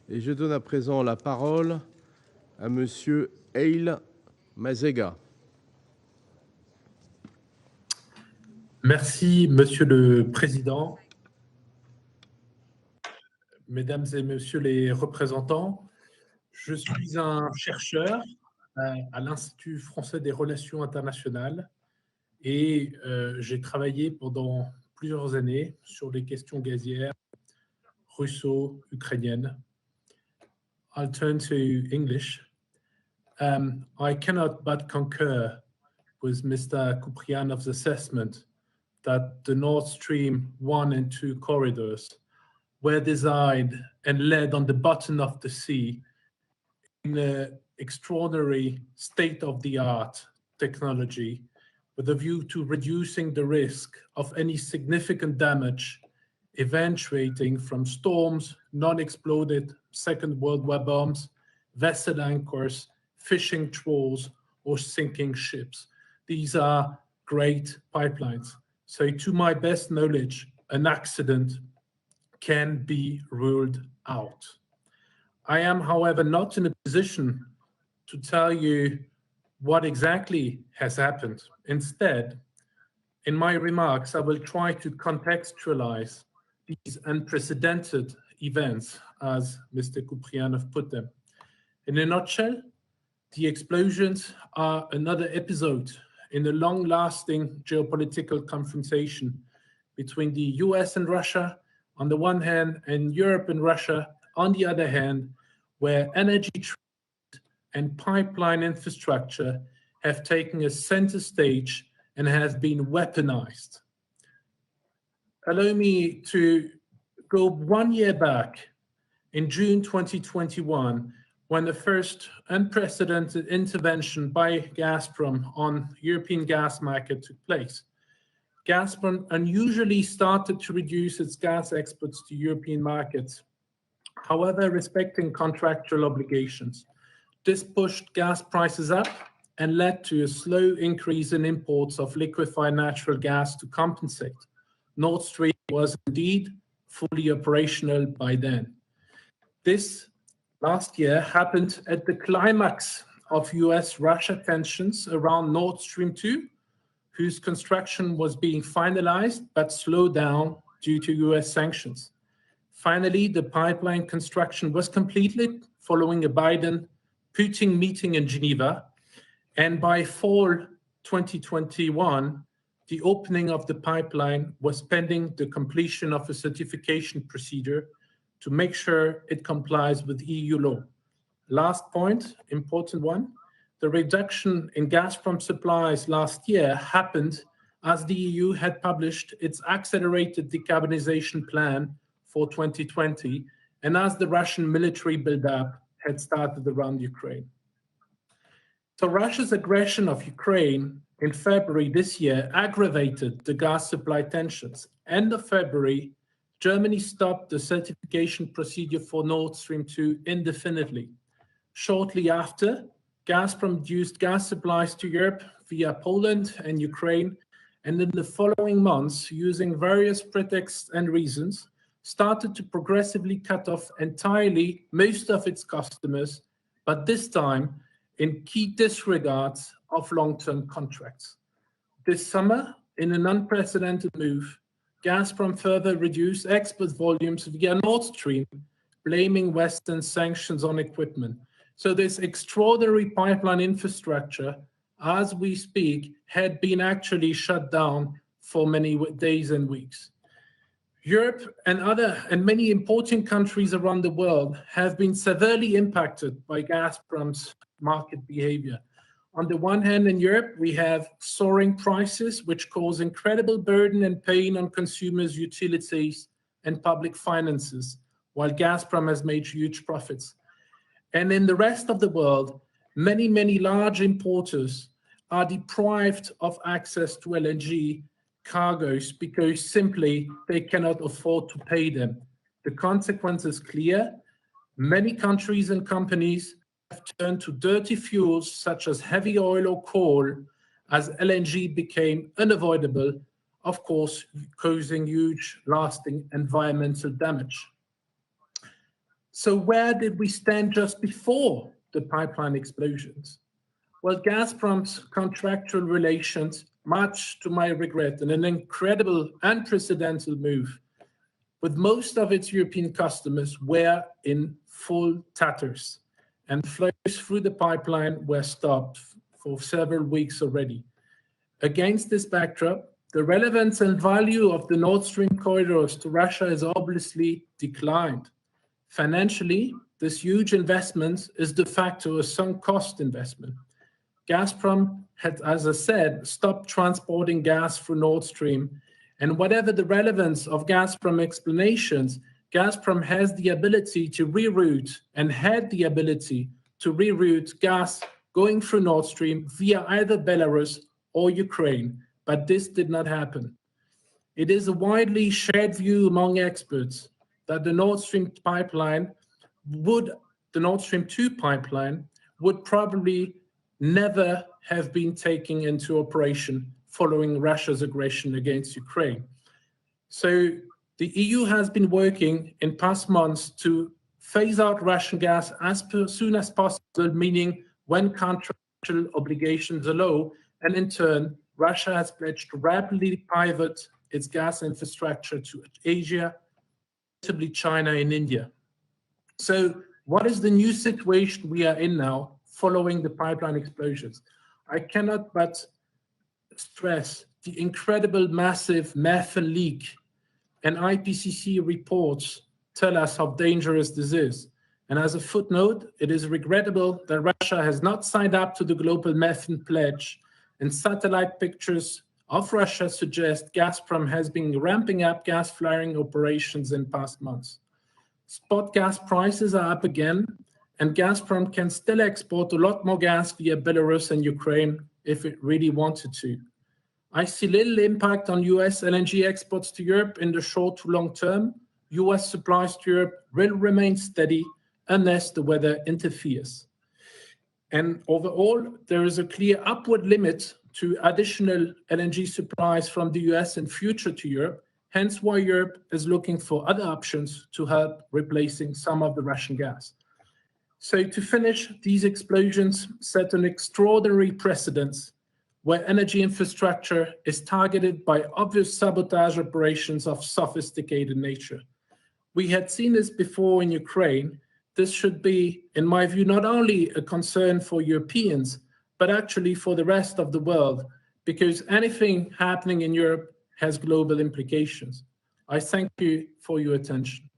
Et je donne à présent la parole à Monsieur Eyl-Mazzega. Merci, Monsieur le Président. Mesdames et Messieurs les représentants, je suis un chercheur à l'Institut français des relations internationales et j'ai travaillé pendant plusieurs années sur les questions gazières russo-ukrainiennes. I'll turn to English. I cannot but concur with Mr. Kuprianov's assessment that the Nord Stream 1 and 2 corridors were designed and led on the bottom of the sea in an extraordinary state-of-the-art technology with a view to reducing the risk of any significant damage eventuating from storms, non-exploded Second World War bombs, vessel anchors, fishing trawls, or sinking ships. These are great pipelines. So to my best knowledge, an accident can be ruled out. I am, however, not in a position to tell you what exactly has happened. Instead, in my remarks, I will try to contextualize these unprecedented events, as Mr. Kuprianov put them. In a nutshell, the explosions are another episode in a long-lasting geopolitical confrontation between the US and Russia on the one hand, and Europe and Russia on the other hand, where energy trade and pipeline infrastructure have taken a center stage and have been weaponized. Allow me to go 1 year back in June 2021, when the first unprecedented intervention by Gazprom on European gas market took place. Gazprom unusually started to reduce its gas exports to European markets, however, respecting contractual obligations. This pushed gas prices up and led to a slow increase in imports of liquefied natural gas to compensate. Nord Stream was indeed fully operational by then. This last year happened at the climax of US-Russia tensions around Nord Stream 2, whose construction was being finalized but slowed down due to US sanctions. Finally, the pipeline construction was completed following a Biden-Putin meeting in Geneva, and by fall 2021, the opening of the pipeline was pending the completion of a certification procedure to make sure it complies with EU law. Last point, important one, the reduction in Gazprom supplies last year happened as the EU had published its accelerated decarbonization plan for 2020 and as the Russian military buildup had started around Ukraine. So Russia's aggression of Ukraine in February this year aggravated the gas supply tensions. End of February, Germany stopped the certification procedure for Nord Stream 2 indefinitely. Shortly after, Gazprom reduced gas supplies to Europe via Poland and Ukraine, and in the following months, using various pretexts and reasons, started to progressively cut off entirely most of its customers, but this time in key disregards of long-term contracts. This summer, in an unprecedented move, Gazprom further reduced export volumes via Nord Stream, blaming Western sanctions on equipment. So this extraordinary pipeline infrastructure, as we speak, had been actually shut down for many days and weeks. Europe and many important countries around the world have been severely impacted by Gazprom's market behavior. On the one hand, in Europe, we have soaring prices, which cause incredible burden and pain on consumers, utilities, and public finances, while Gazprom has made huge profits. And in the rest of the world, many large importers are deprived of access to LNG cargoes because simply they cannot afford to pay them. The consequence is clear. Many countries and companies have turned to dirty fuels such as heavy oil or coal as LNG became unavoidable, of course, causing huge lasting environmental damage. So where did we stand just before the pipeline explosions? Well, Gazprom's contractual relations, much to my regret, and an incredible, unprecedented move, with most of its European customers were in full tatters, and flows through the pipeline were stopped for several weeks already. Against this backdrop, the relevance and value of the Nord Stream corridors to Russia has obviously declined. Financially, this huge investment is de facto a sunk cost investment. Gazprom had, as I said, stopped transporting gas through Nord Stream, and whatever the relevance of Gazprom explanations, Gazprom has the ability to reroute and had the ability to reroute gas going through Nord Stream via either Belarus or Ukraine, but this did not happen. It is a widely shared view among experts that the Nord Stream 2 pipeline would probably never have been taken into operation following Russia's aggression against Ukraine. So the EU has been working in past months to phase out Russian gas as soon as possible, meaning when contractual obligations allow, and in turn, Russia has pledged to rapidly pivot its gas infrastructure to Asia, notably China and India. So what is the new situation we are in now following the pipeline explosions? I cannot but stress the incredible massive methane leak, and IPCC reports tell us how dangerous this is. And as a footnote, it is regrettable that Russia has not signed up to the global methane pledge, and satellite pictures of Russia suggest Gazprom has been ramping up gas flaring operations in past months. Spot gas prices are up again, and Gazprom can still export a lot more gas via Belarus and Ukraine if it really wanted to. I see little impact on US LNG exports to Europe in the short to long term. US supplies to Europe will remain steady unless the weather interferes. And overall, there is a clear upward limit to additional LNG supplies from the US in future to Europe, hence why Europe is looking for other options to help replacing some of the Russian gas. So to finish, these explosions set an extraordinary precedent where energy infrastructure is targeted by obvious sabotage operations of sophisticated nature. We had seen this before in Ukraine. This should be, in my view, not only a concern for Europeans, but actually for the rest of the world, because anything happening in Europe has global implications. I thank you for your attention.